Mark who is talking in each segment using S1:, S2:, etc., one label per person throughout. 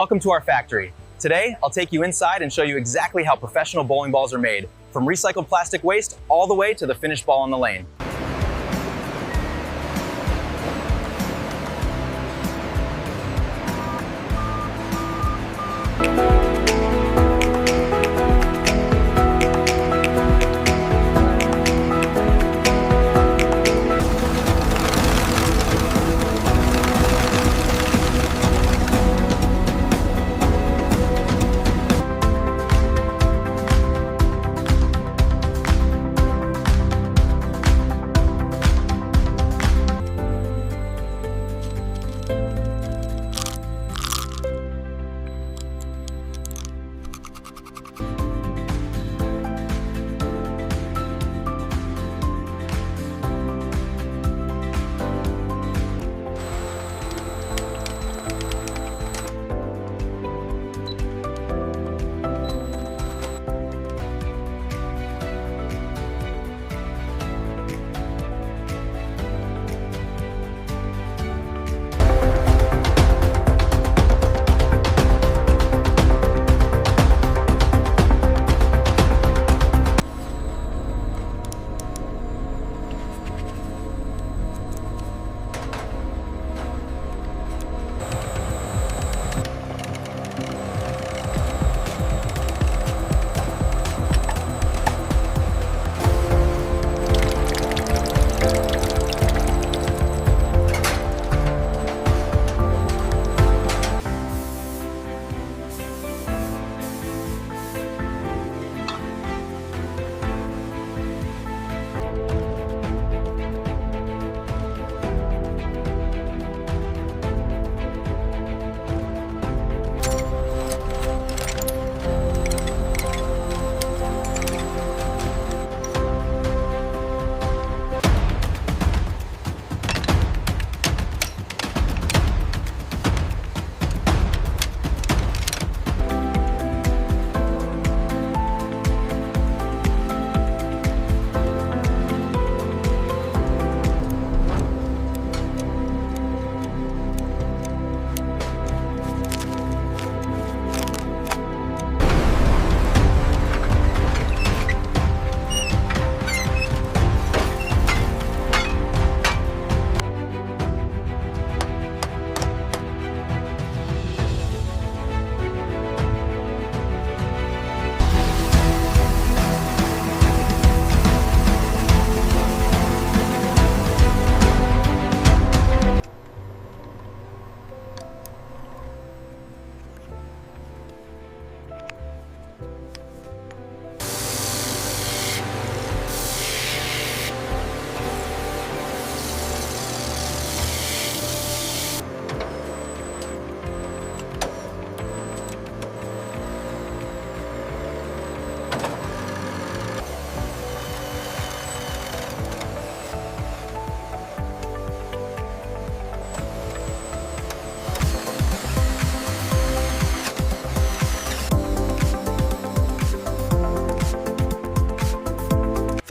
S1: Welcome to our factory. Today, I'll take you inside and show you exactly how professional bowling balls are made, from recycled plastic waste all the way to the finished ball on the lane.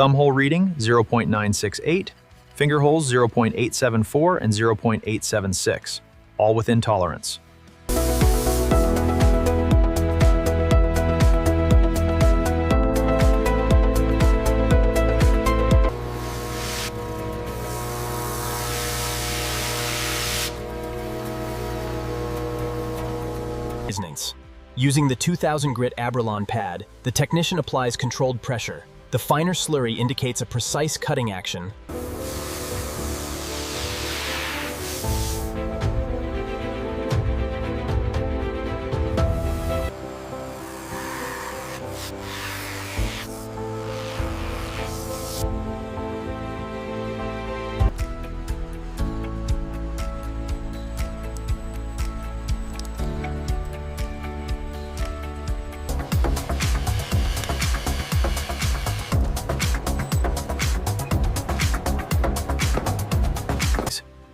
S2: Thumb hole reading 0.968, finger holes 0.874 and 0.876, all within tolerance.
S3: Using the 2000 grit Abralon pad, the technician applies controlled pressure. The finer slurry indicates a precise cutting action.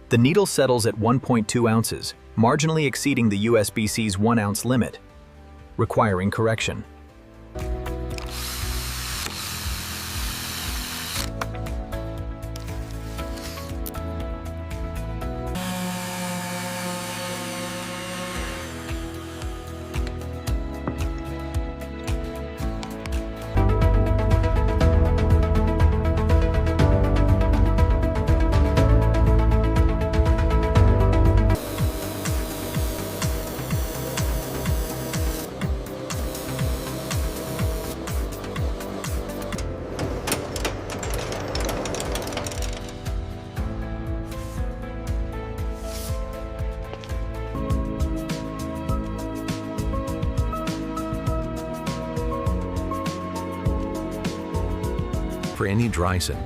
S2: The needle settles at 1.2 ounces, marginally exceeding the USBC's 1 ounce limit, requiring correction.
S4: for any Resin.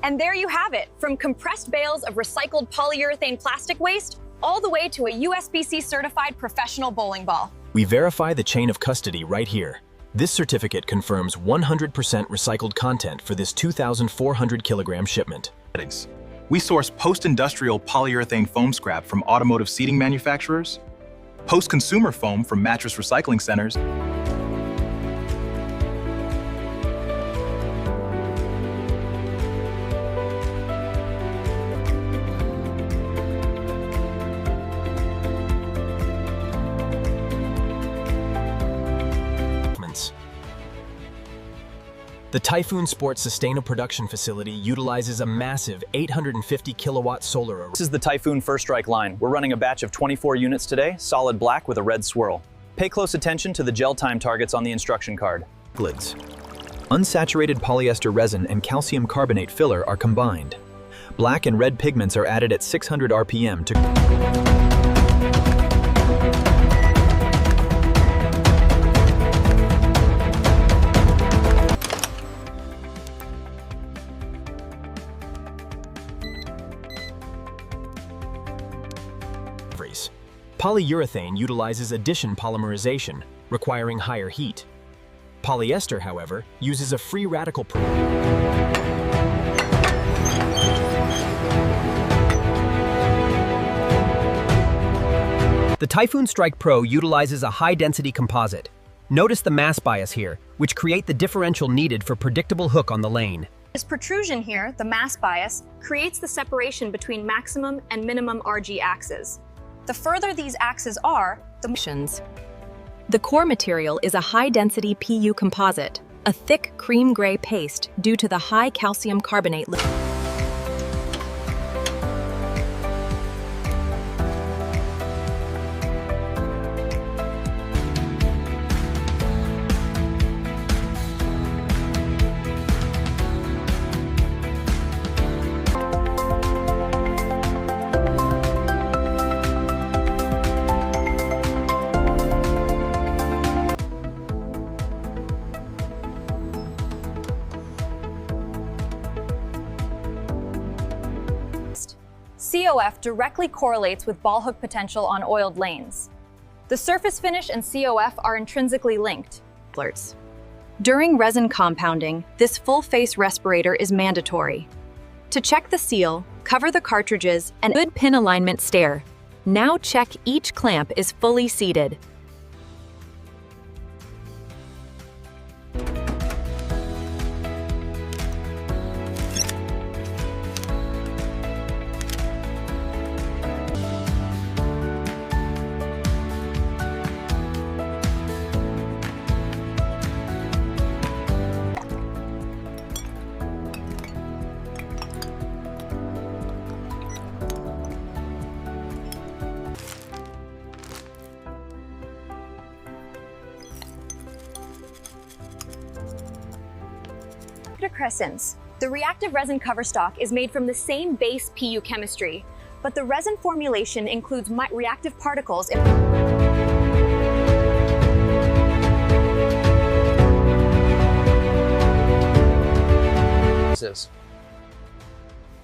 S5: And there you have it, from compressed bales of recycled polyurethane plastic waste all the way to a USBC-certified professional bowling ball.
S3: We verify the chain of custody right here. This certificate confirms 100% recycled content for this 2,400 kilogram shipment.
S2: We source post-industrial polyurethane foam scrap from automotive seating manufacturers, post-consumer foam from mattress recycling centers,
S3: The Typhoon Sports Sustainable Production Facility utilizes a massive 850 kilowatt solar array.
S1: This is the Typhoon First Strike line. We're running a batch of 24 units today, solid black with a red swirl. Pay close attention to the gel time targets on the instruction card.
S2: lids. Unsaturated polyester resin and calcium carbonate filler are combined. Black and red pigments are added at 600 RPM to
S3: Polyurethane utilizes addition polymerization, requiring higher heat. Polyester, however, uses a free radical
S6: The Typhoon Strike Pro utilizes a high-density composite. Notice the mass bias here, which create the differential needed for predictable hook on the lane.
S5: This protrusion here, the mass bias, creates the separation between maximum and minimum RG axes. The further these axes are,
S7: The core material is a high-density PU composite, a thick cream gray paste due to the high calcium carbonate.
S5: COF directly correlates with ball hook potential on oiled lanes. The surface finish and COF are intrinsically linked.
S7: During resin compounding, this full-face respirator is mandatory. To check the seal, cover the cartridges and good pin alignment stare. Now check each clamp is fully seated.
S5: Crescents. The reactive resin cover stock is made from the same base PU chemistry, but the resin formulation includes reactive particles.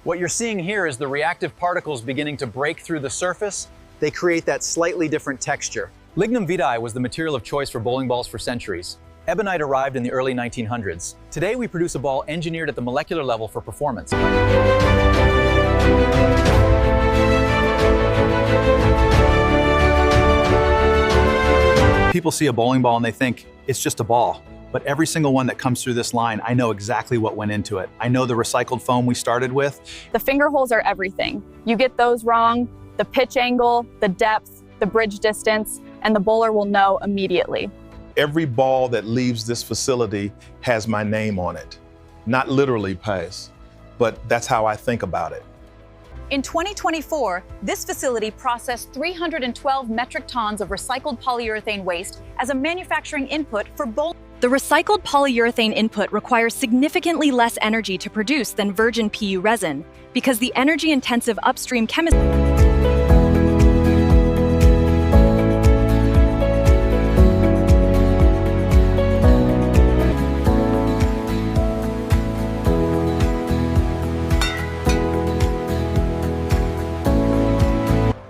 S1: What you're seeing here is the reactive particles beginning to break through the surface. They create that slightly different texture. Lignum vitae was the material of choice for bowling balls for centuries. Ebonite arrived in the early 1900s. Today, we produce a ball engineered at the molecular level for performance. People see a bowling ball and they think it's just a ball. But every single one that comes through this line, I know exactly what went into it. I know the recycled foam we started with.
S4: The finger holes are everything. You get those wrong, the pitch angle, the depth, the bridge distance, and the bowler will know immediately.
S8: Every ball that leaves this facility has my name on it. Not literally, Pace, but that's how I think about it.
S5: In 2024, this facility processed 312 metric tons of recycled polyurethane waste as a manufacturing input for bowling.
S7: The recycled polyurethane input requires significantly less energy to produce than virgin PU resin because the energy-intensive upstream chemistry.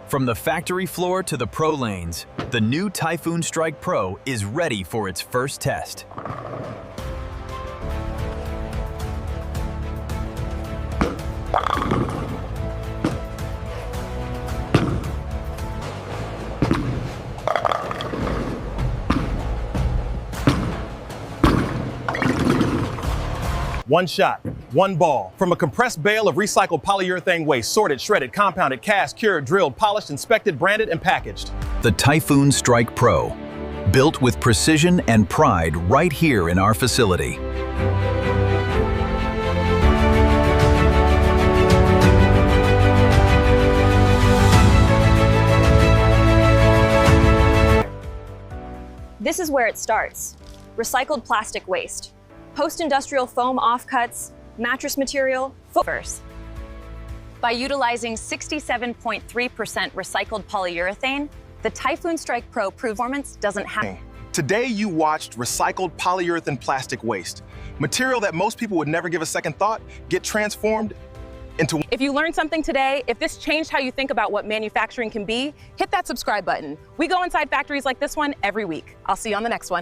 S2: From the factory floor to the pro lanes, the new Typhoon Strike Pro is ready for its first test.
S8: One shot, one ball. From a compressed bale of recycled polyurethane waste, sorted, shredded, compounded, cast, cured, drilled, polished, inspected, branded, and packaged.
S2: The Typhoon Strike Pro, built with precision and pride right here in our facility.
S5: This is where it starts. Recycled plastic waste. Post-industrial foam offcuts, mattress material, footwears. By utilizing 67.3% recycled polyurethane, the Typhoon Strike Pro performance doesn't have.
S8: Today you watched recycled polyurethane plastic waste, material that most people would never give a second thought, get transformed into.
S4: If you learned something today, if this changed how you think about what manufacturing can be, hit that subscribe button. We go inside factories like this one every week. I'll see you on the next one.